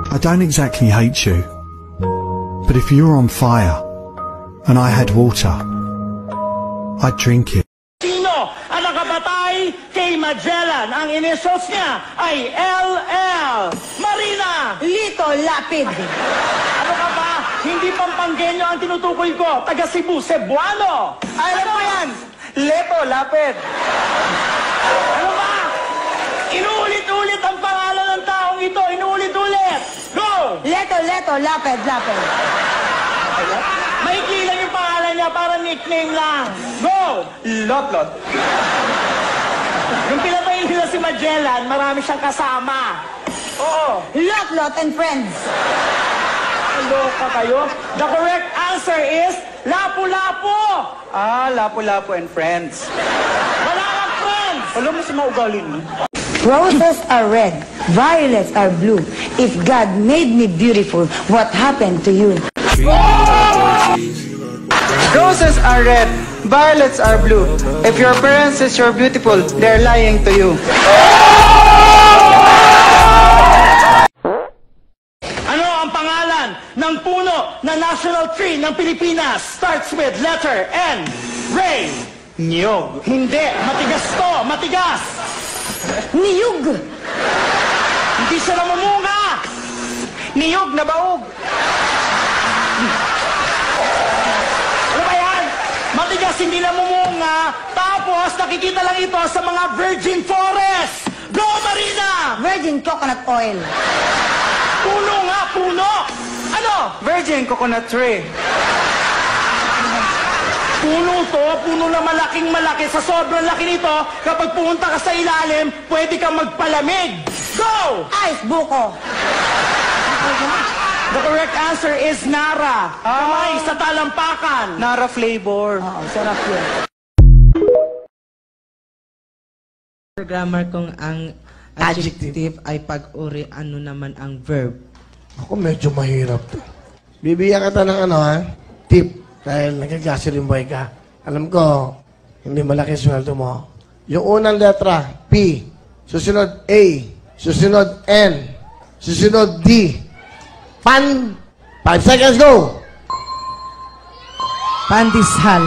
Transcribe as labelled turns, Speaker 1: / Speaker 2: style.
Speaker 1: I don't exactly hate you, but if you were on fire and I had water, I'd drink it.
Speaker 2: Sino ang nakapatay kay Magellan? Ang initials niya ay LL. Marina!
Speaker 3: Lito Lapid.
Speaker 2: Ano ka ba? Hindi Pampanggenyo ang tinutukoy ko. Taga Cebu, Cebuano. Alam mo yan? Leto Lapid. Ano ba? Inuulit-ulit ang pangalan ng taong ito. Inuulit-ulit. Go!
Speaker 3: Leto Lapid.
Speaker 2: Maikli lang yung pangalan niya para nickname lang. Go! Lot. Yung pinatay nila si Magellan, marami siyang kasama. Oo.
Speaker 3: Lot and friends.
Speaker 2: Loka kayo. The correct answer is Lapu-Lapu.
Speaker 4: Ah, Lapu-Lapu and friends.
Speaker 2: Wala kang friends.
Speaker 4: Alam mo sa mga ugali mo?
Speaker 3: Roses are red, violets are blue. If God made me beautiful, what happened to you?
Speaker 4: Roses are red, violets are blue. If your parents says you're beautiful, they're lying to you.
Speaker 2: Ano ang pangalan ng puno na national tree ng Pilipinas? Starts with letter N. Ray.
Speaker 4: Niyog.
Speaker 2: Hindi. Matigas to. Matigas.
Speaker 3: Niyug.
Speaker 2: Hindi siya namumunga.
Speaker 4: Niyog na baog.
Speaker 2: Ano ba yan? Matigas, hindi namumunga. Tapos, nakikita lang ito sa mga virgin forest. Go, Marina!
Speaker 3: Virgin coconut oil.
Speaker 2: Puno nga, puno! Ano?
Speaker 4: Virgin coconut tree.
Speaker 2: Puno to, puno na malaking malaki. Sa sobrang laki nito, kapag pumunta ka sa ilalim, pwede kang magpalamig. Go!
Speaker 3: Ice buko.
Speaker 2: The correct answer is Nara. Kamay sa talampakan.
Speaker 4: Nara flavor.
Speaker 3: Oo, sarap yun.
Speaker 5: Grammar kung ang adjective ay pag-uri, ano naman ang verb?
Speaker 6: Ako medyo mahirap to. Bibigyan kita ng tip. Dahil nagkagasolin boy ka. Alam ko, hindi malaki sweldo mo. Yung unang letra, P. Susunod A. Susunod N. Susunod D. 5 seconds, go!
Speaker 5: Pandesal.